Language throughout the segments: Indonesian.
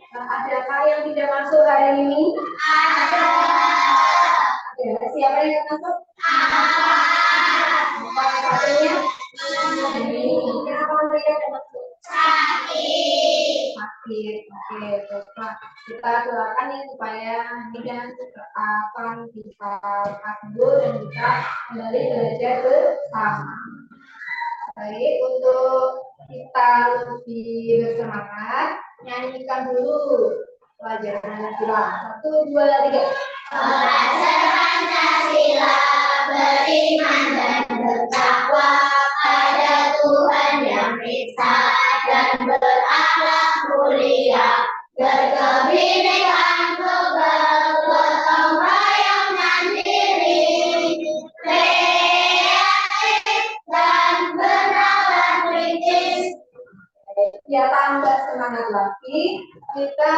Adakah yang tidak masuk hari ini? Ada. Siapa yang masuk? Apa katanya? Kenapa mereka masuk? Sakit. Oke, coba kita doakan ya supaya ini dan akan bisa kabur dan bisa kembali belajar bersama. Baik, untuk kita lebih bersemangat, nyanyikan dulu pelajaran Pancasila. 1, 2, 3. Belajar Pancasila, beriman dan bertakwa pada Tuhan yang Esa dan berakhlak mulia, berkebinekaan tunggal, gotong royong mandiri, kreatif dan bernaulan kritis. Ya, tambah semangat lagi. Kita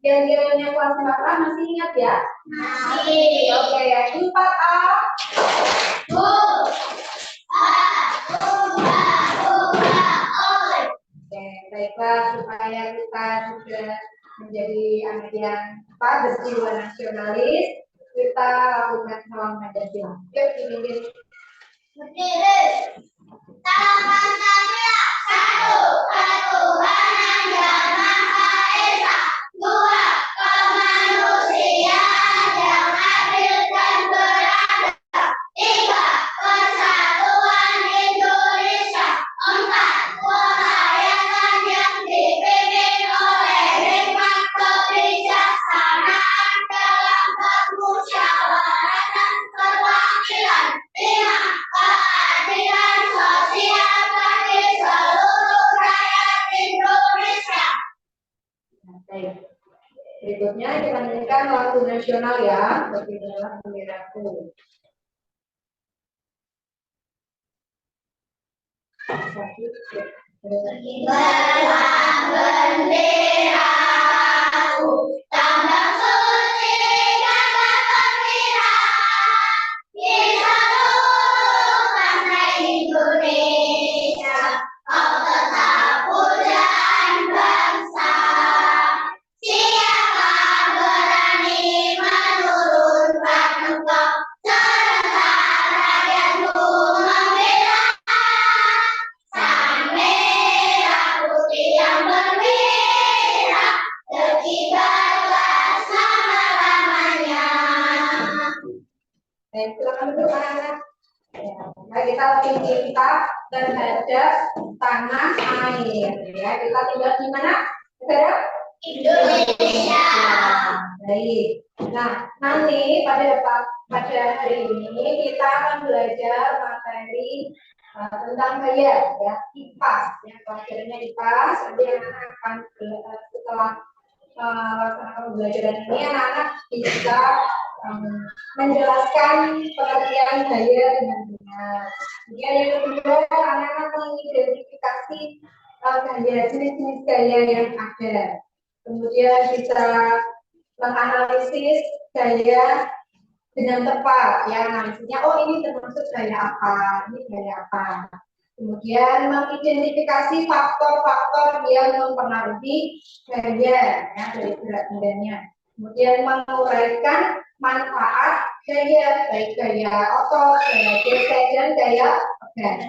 yang kelas berapa masih ingat ya? Masih. Oke, 4A. Bu. Oke, baiklah, supaya kita juga menjadi anak yang berjiwa nasionalis, kita lakukan salam Pancasila. Yuk, dipimpin. Berdiri. Salam Pancasila. 1. Ketuhanan yang Maha Esa. 2. Kemanusiaan yang adil dan beradab. 3. Persatuan Indonesia. 4. Kerakyatan yang dipimpin oleh hikmat kebijaksanaan dalam permusyawaratan perwakilan. 5. Keadilan sosial bagi seluruh rakyat Indonesia. Berikutnya kita nyanyikan lagu nasional ya, Berkibarlah benderaku. Berkibarlah benderaku, tambah suci gagah gembira, di seluruh pantai Indonesia, kau tetap pujaan bangsa. Siapa berani menurunkan engkau, serentak rakyatmu membela. Sang merah putih yang bermerah, berkibarlah selama-lamanya. Silakan duduk anak-anak. Nah, kita lebih cinta terhadap tanah air. Ya, kita tinggal di mana? Negara Indonesia. Baik. Nah, nanti pada hari ini kita akan belajar materi tentang gaya, ya, IPA. Ya, pelajarannya IPA. Nanti anak-anak akan setelah melaksanakan pembelajaran ini, anak-anak bisa menjelaskan pengertian gaya dengan benar. Kemudian yang kedua, anak-anak mengidentifikasi gaya, jenis-jenis gaya yang ada. Kemudian bisa menganalisis gaya dengan tepat, ya, analisisnya, oh ini termasuk gaya apa, ini gaya apa. Kemudian mengidentifikasi faktor-faktor yang mempengaruhi gaya, ya, dari berat badannya. Kemudian menguraikan manfaat gaya, baik gaya otot, gaya gesek, dan gaya pegang.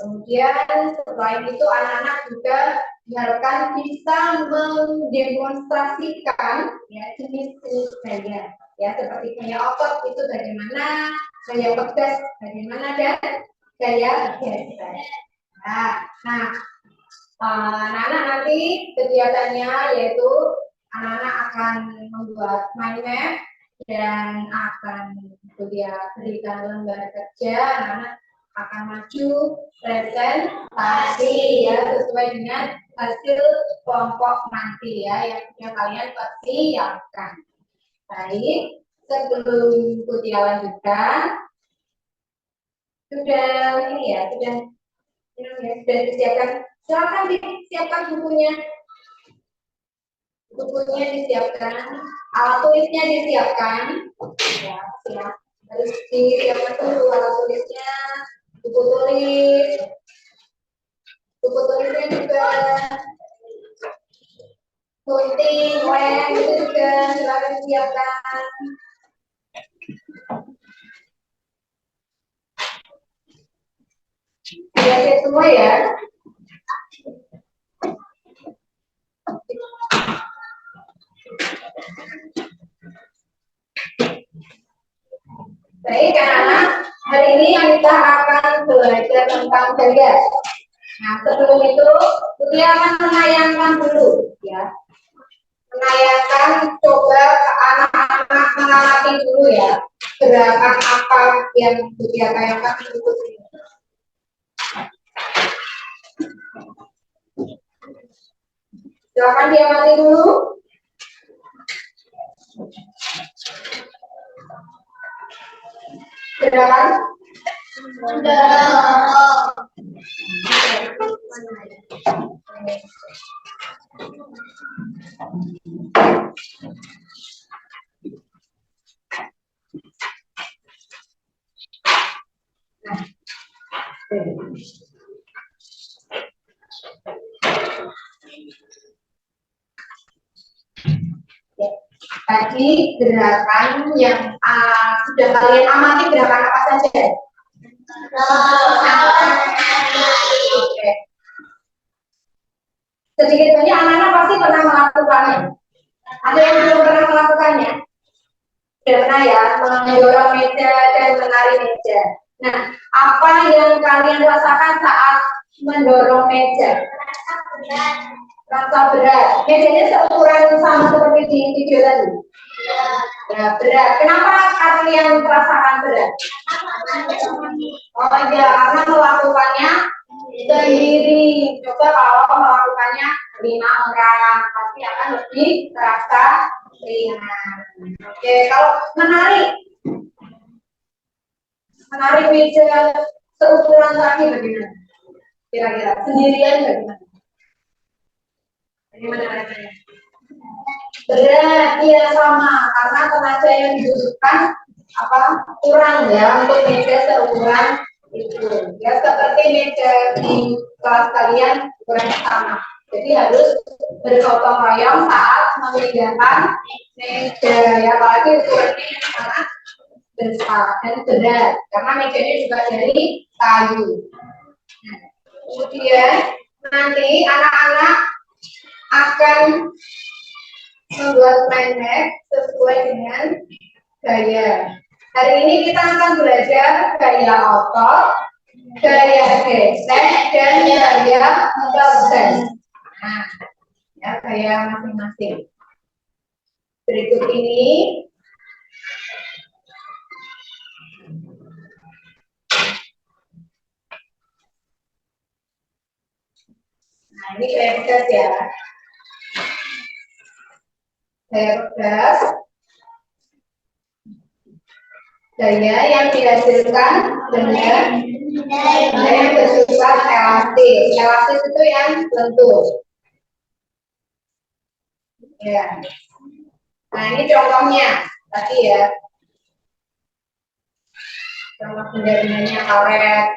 Kemudian selain itu anak-anak juga diharapkan bisa mendemonstrasikan, ya, jenis-jenis gaya, ya, seperti gaya otot itu bagaimana, gaya pegas bagaimana, dan gaya gesek. Nah, anak-anak nanti kegiatannya yaitu anak-anak akan membuat mind map dan akan berikan lembar kerja. Anak-anak akan maju presentasi, ya, sesuai dengan hasil kelompok nanti, ya, yang sudah kalian persiapkan. Baik, sebelum Kutia lanjutkan, sudah disiapkan. Silakan disiapkan bukunya. Bukunya disiapkan, alat tulisnya disiapkan. Ya, siap. Harus disiapkan dulu alat tulisnya, buku tulis. Buku tulisnya juga gunting, lem itu juga silakan siapkan. Siap semua ya. Baik anak-anak, hari ini yang kita akan belajar tentang gaya. Nah, sebelum itu kita akan menayangkan dulu ya. Menayangkan, coba anak-anak mengamati dulu ya gerakan apa yang dia tayangkan berikut ini. Silakan diamati dulu. Gerakan tadi gerakan yang sudah kalian amati gerakan apa saja? Oke. Sedikit banyak anak-anak pasti pernah melakukannya. Ada yang belum pernah melakukannya? Sudah pernah ya, mendorong meja dan menarik meja. Nah, apa yang kalian rasakan saat mendorong meja? Rasa berat. Mejanya seukuran sama seperti di video tadi. Ya, berat. Kenapa kalian merasakan berat? Oh iya, karena melakukannya sendiri. Coba kalau melakukannya 5 orang, pasti akan lebih terasa ringan. Oke, kalau menarik meja seukuran kaki bagaimana? Kira-kira sendirian bagaimana? Bagaimana rasanya? Berat, iya sama, karena tenaga yang dibutuhkan kurang ya untuk meja seukuran itu. Ya seperti meja di kelas kalian ukurannya sama. Jadi harus bergotong royong saat memindahkan meja. Ya apalagi ukurannya sangat besar dan berat, karena mejanya juga dari kayu. Nah, kemudian nanti anak-anak akan membuat mind map sesuai dengan gaya. Hari ini kita akan belajar gaya otot, gaya gesek, dan gaya terbang. Nah, ya gaya masing-masing. Berikut ini nah ini gaya pedas ya. Gaya pedas, gaya yang dihasilkan dengan gaya yang bersifat elastis. Elastis itu yang lentur. Ya. Nah ini contohnya tadi ya. Contoh penjaringannya karet.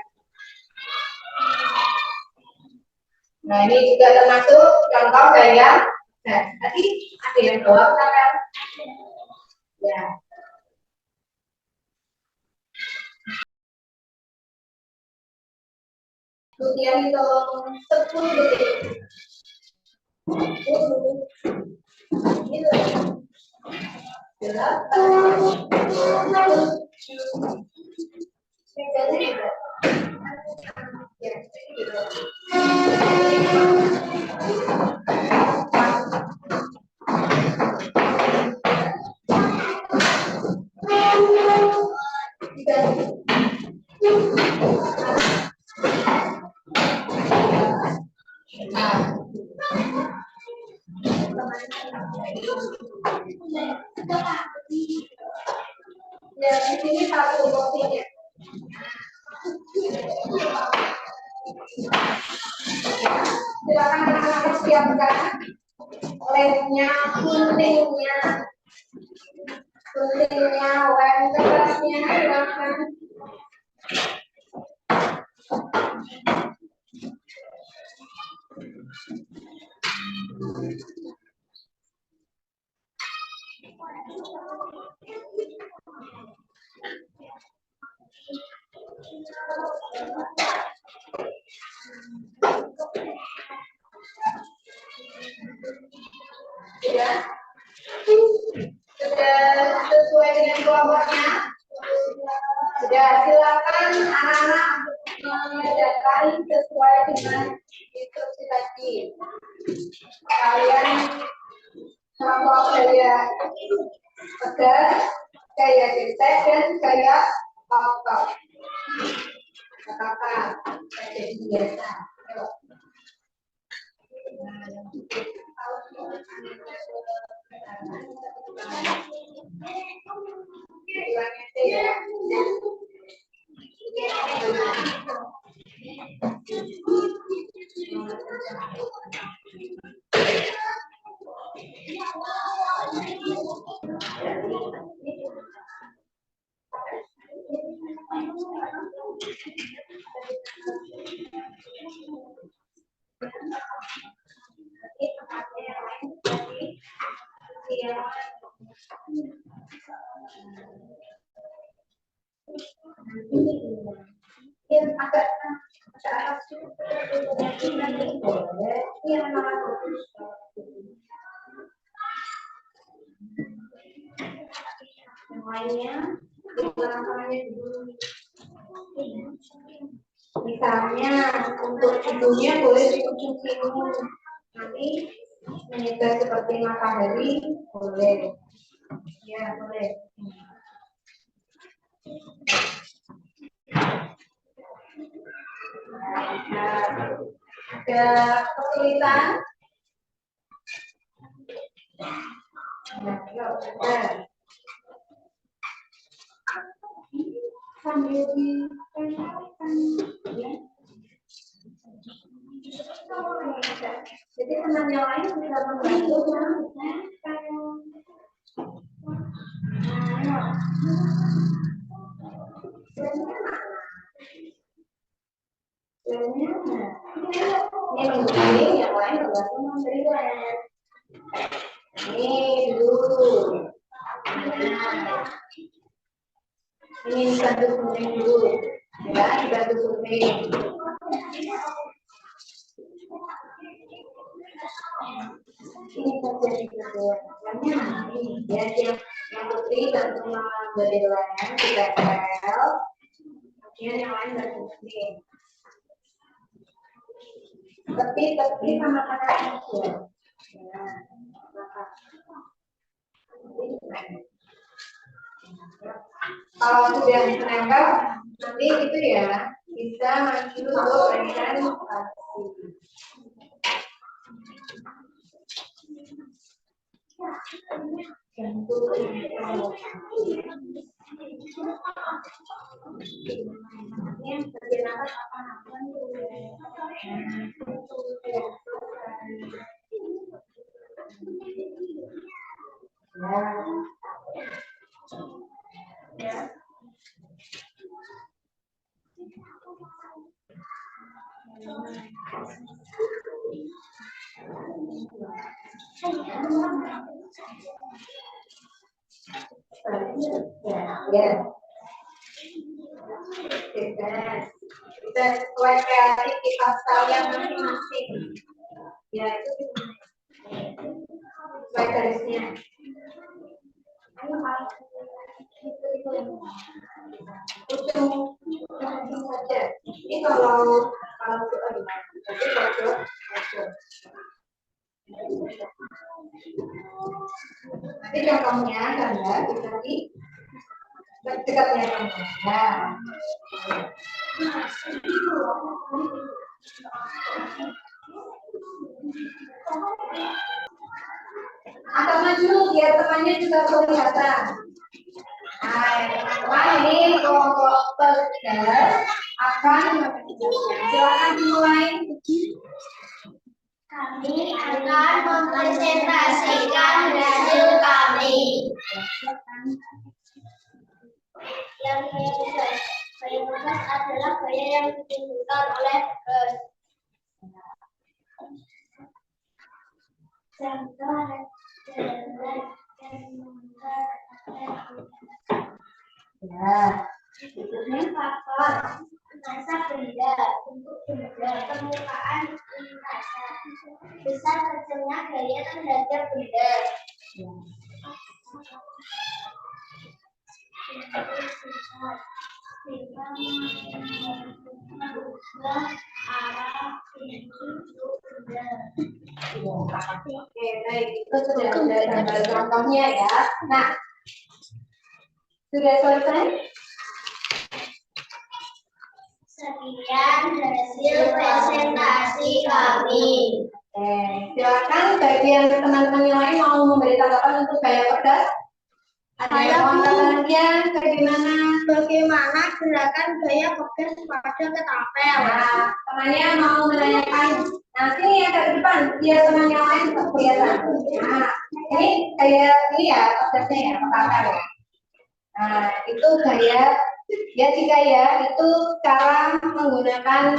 Nah ini juga termasuk contoh gaya. Nah tadi ada yang bawa kan? Ya. Kemudian hitung 10 detik. Ya, di sini satu porsinya. Silakan anak-anak siapkan lemnya, guntingnya, lem kertasnya, silakan. Ya. Sudah sesuai dengan kelompoknya? Sudah, silakan anak-anak mengerjakan sesuai dengan instruksi tadi. Kalian kelompok gaya pedas, gaya gesek, dan gaya otot. Katakan, jadi biasa. Misalnya untuk hidungnya boleh di ujung sini, nanti menyebar seperti matahari boleh, ya boleh. Ada kesulitan? Sambil di jadi teman yang lain bisa membantu ini yang lain membantu memberikan. Ini dulu. Ini dibantu kuning dulu. Ya, dibantu kuning. Ini saja keduanya. Ini ya, yang putih bantu memberikan kita pel. Kemudian yang lain bantu kuning. Tepi sama kanan aja. Kalau sudah menempel, nanti itu ya bisa maju untuk presentasi. Kita sesuai kreativitas kalian masing-masing. Ya itu sesuai garisnya. Ujung saja. Ini kalau nanti contohnya gambar bisa di dekatnya gambar. Atau maju biar temannya juga kelihatan. Nah, teman ini kelompok tegas akan silakan dimulai. Kami akan mempresentasikan hasil kami. Yang gaya adalah gaya yang ditimbulkan oleh contoh Nah, berikutnya faktor masa benda, bentuk benda, permukaan masa, besar kecilnya gaya terhadap benda. Oke, baik, itu sudah ada gambar contohnya ya. Nah, sudah selesai? Sekian hasil presentasi kami. Silakan bagi yang teman-teman yang lain mau memberi tanggapan untuk gaya pedas. Ada yang mau kalian Bagaimana gerakan gaya pedas pada ketapel? Nah, temannya mau menanyakan. Nah, sini yang ke depan, biar teman yang lain kelihatan. Nah, ini kayak ini ya pedasnya ya, ketapel ya. Nah, itu gaya ya jika ya itu cara menggunakan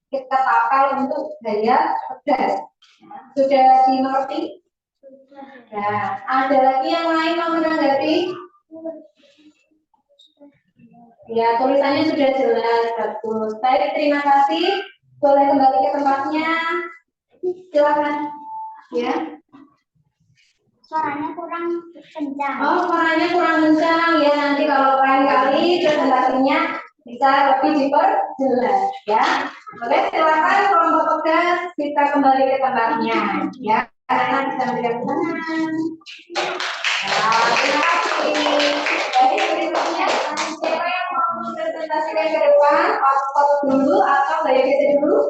ketapel untuk gaya pedas. Sudah dimengerti? Nah, ada lagi yang lain mau menanggapi? Ya, tulisannya sudah jelas, bagus. Baik, terima kasih. Boleh kembali ke tempatnya. Silakan. Ya. Suaranya kurang kencang. Oh, suaranya kurang kencang ya. Nanti kalau lain kali presentasinya bisa lebih diperjelas ya. Oke, silakan kelompok pedas bisa kembali ke tempatnya ya. Karena bisa melihat sana. Nah, terima kasih. Jadi berikutnya siapa yang mau presentasikan ke depan? Otot dulu atau gaya kita dulu?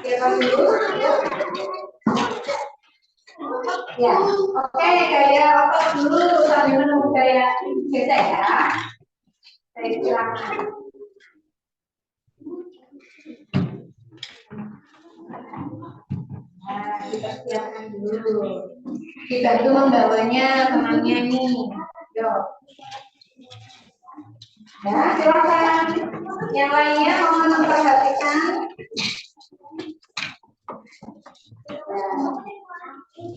Siapa dulu? Ya, oke, gaya otot dulu sambil menunggu gaya kita ya. Saya silakan. Nah, kita siapkan dulu. Dibantu membawanya temannya nih. Yuk. Ya, silakan. Yang lainnya mohon memperhatikan.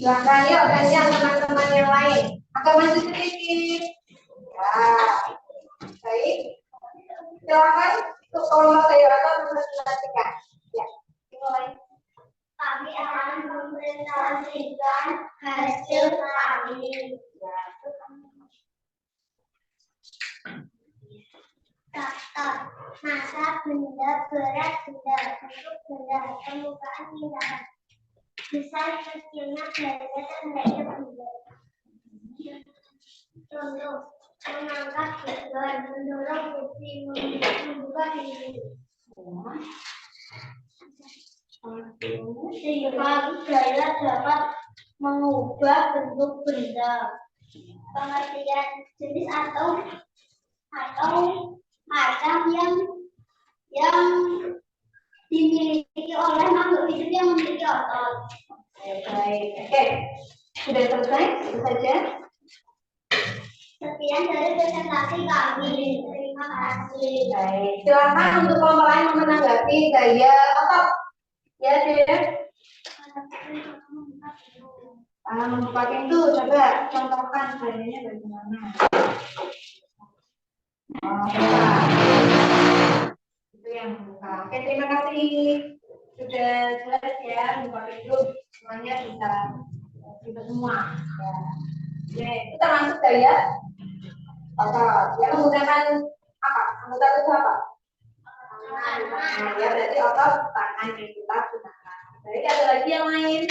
Silakan yuk gantian teman-teman yang lain. Agak maju sedikit. Ya, baik. Silakan untuk kelompok gaya otot mempresentasikan. Ya, mulai. Kami akan mempresentasikan hasil kami. Faktor masa benda, berat benda, bentuk benda, permukaan lingkaran, besar kecilnya gaya terhadap benda. Contoh, mengangkat beban, mendorong kursi, membuka pintu. Sehingga gaya dapat mengubah bentuk benda. Pengertian jenis atau macam yang dimiliki oleh makhluk hidup yang memiliki otot. Baik, oke. Sudah selesai? Itu saja. Sekian dari presentasi kami. Terima kasih. Baik, silakan untuk kelompok lain menanggapi gaya otot. Ya, Dek. Membuka pintu, coba contohkan gayanya bagaimana. Itu yang membuka. Oke, terima kasih. Sudah jelas ya, membuka pintu semuanya bisa semua. Ya. Oke, itu termasuk gaya otot. Yang menggunakan apa? Anggota tubuh apa? Nah, ya berarti otot tangan yang kita gunakan. Jadi ada lagi yang lain?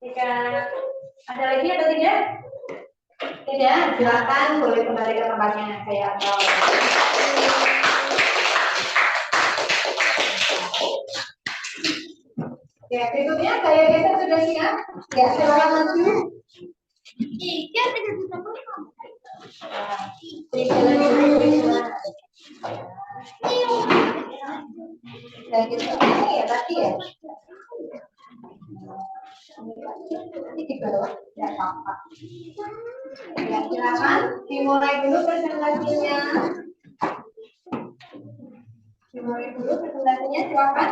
Jika ada lagi atau tidak? Tidak, silakan boleh kembali ke tempatnya saya atau. Oke, berikutnya gaya kita sudah siap. Ya, silakan maju. Tiga bisa Berjalan dulu. Dan gitu ini ya tadi ya. Ini di bawah ya apa? Ya silakan dimulai dulu presentasinya. Dimulai dulu presentasinya silakan.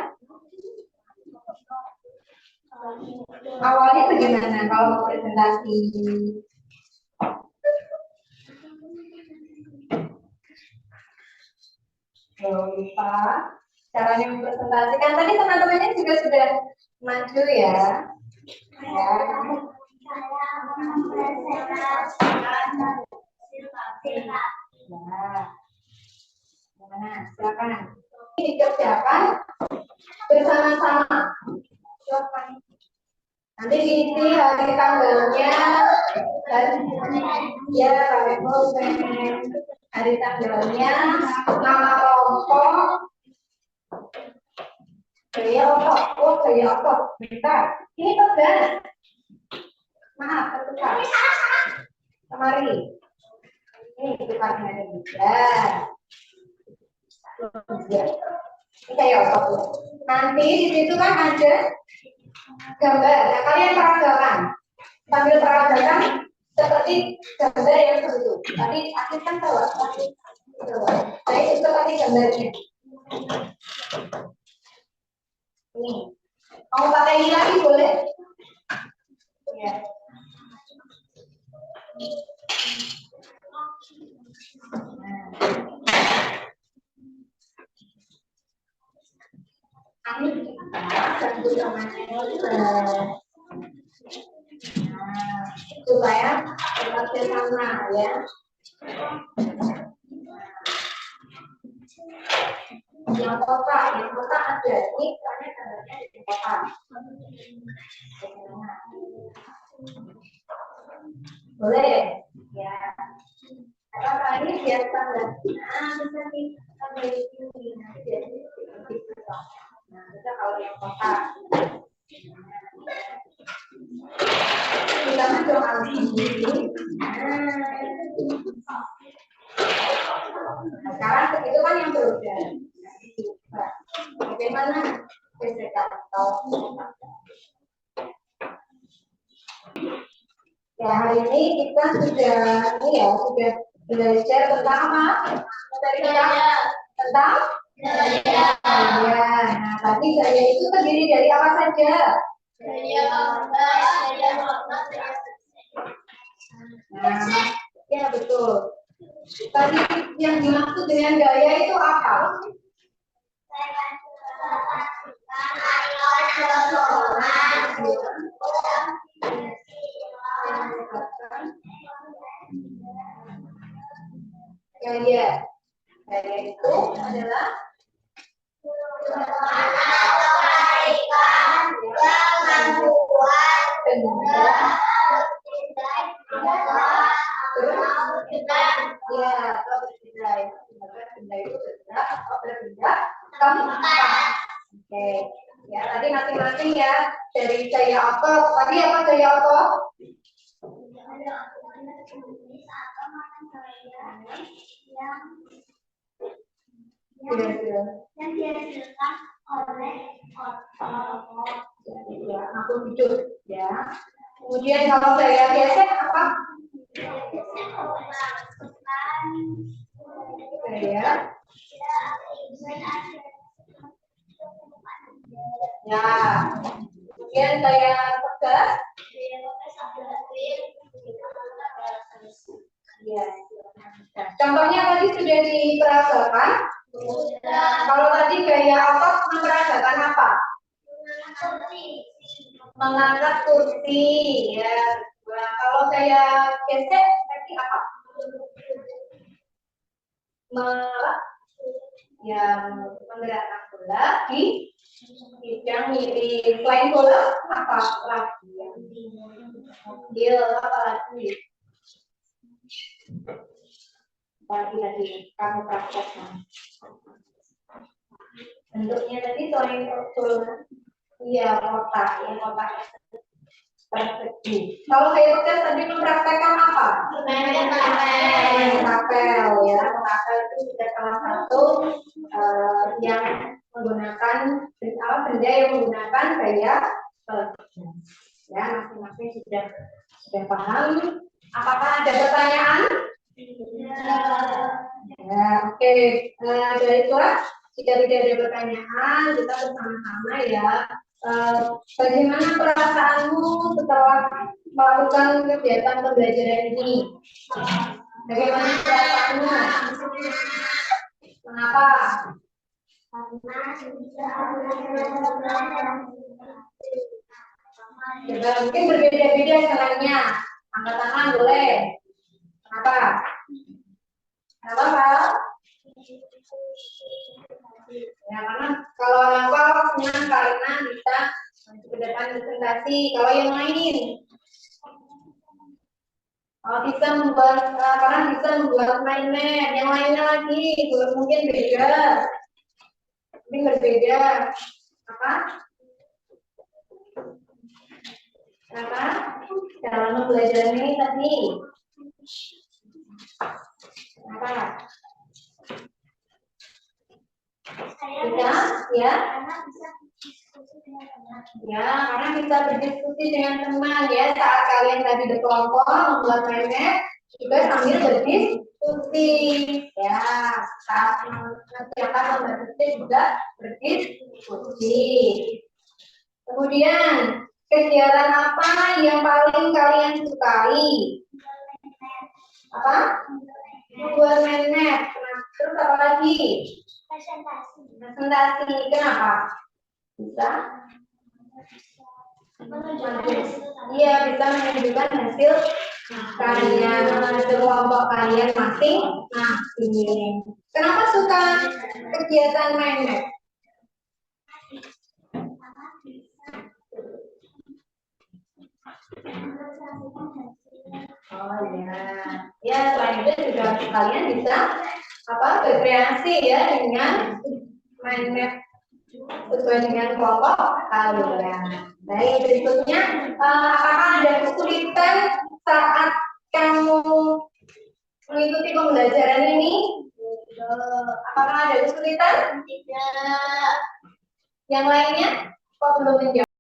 Awalnya bagaimana kalau mau presentasi? Jangan lupa caranya mempresentasikan. Tadi teman-temannya juga sudah maju ya. Ya. Nah, silakan. Ini dikerjakan bersama-sama. Nanti diisi hari tanggalnya, hari tanggalnya, nama kelompok, gaya otot, bentar. Ini pegang. Maaf, tertukar. Kemari. Ini tukarnya ada juga. Ini kayak otot. Nanti di situ kan ada gambar. Nah, kalian peragakan. Sambil peragakan seperti gambar yang begitu. Tadi aku kan tahu. Nah, itu seperti gambarnya. Ini. Mau pakai ini lagi boleh? Ya. Supaya tetap sama ya. Yang kotak ada ini karena gambarnya di kotak. Boleh ya. Apa ini biasa nggak? Nah, bisa kita ini nanti jadi. Nah, kita kalau yang kotak. Kita mencoba ini. Nah, sekarang itu kan yang berbeda. Bagaimana atau ya hari ini kita sudah belajar tentang apa? Tentang gaya. Nah, tadi gaya itu terdiri dari apa saja? Nah, ya betul. Tadi yang dimaksud dengan gaya itu apa? Gaya itu adalah Oke, ya tadi masing-masing ya dari gaya apa? Tadi apa gaya apa? Yang dihasilkan oleh otot. Ya, aku hidup ya. Kemudian kalau gaya gesek apa? Gaya. Ya. Kemudian gaya tegas. Ya. Contohnya tadi sudah diperagakan. Kalau tadi gaya otot memperagakan apa? Mengangkat kursi. Ya. Nah, kalau gaya gesek tadi apa? Menggerakkan bola di bidang miring. Selain bola apa lagi? Mobil apa lagi? Tadi kamu praktekkan. Bentuknya tadi selain bola, iya kotak, yang kotak persegi. Kalau saya tadi mempraktekkan apa? Tapel ya, tapel itu juga salah satu yang menggunakan benda yang menggunakan gaya ya, masing-masing sudah paham. Apakah ada pertanyaan? Ya, oke. Dari itu jika tidak ada pertanyaan, kita bersama-sama ya Bagaimana perasaanmu setelah melakukan kegiatan pembelajaran ini? Bagaimana perasaanmu? Kenapa? Coba mungkin berbeda-beda caranya. Angkat tangan boleh. Kenapa? Kenapa, Pak? Ya, karena kalau orang tua senang karena bisa ke depan presentasi. Kalau yang lain, bisa membuat karena bisa membuat mainan. Yang lainnya lagi, mungkin beda. Mungkin berbeda. Apa? Kenapa? Cara belajar ini tadi. Kenapa? Bisa, ya? Ya, karena bisa berdiskusi dengan teman ya. Saat kalian tadi berkelompok membuat mainan, juga sambil berdiskusi. Ya, saat mengerjakan membantu juga berdiskusi. Kemudian, kegiatan apa yang paling kalian sukai? Apa? Membuat mainan. Terus apa lagi? Presentasi. Kenapa? Bisa? Iya, bisa menunjukkan hasil karya kelompok kalian masing-masing. Kenapa suka kegiatan mainan? Oh ya, ya selain itu juga kalian bisa berkreasi ya dengan main map sesuai dengan kelompok kalian. Baik, berikutnya apakah ada kesulitan saat kamu mengikuti pembelajaran ini? Apakah ada kesulitan? Tidak. Yang lainnya? Kok belum menjawab?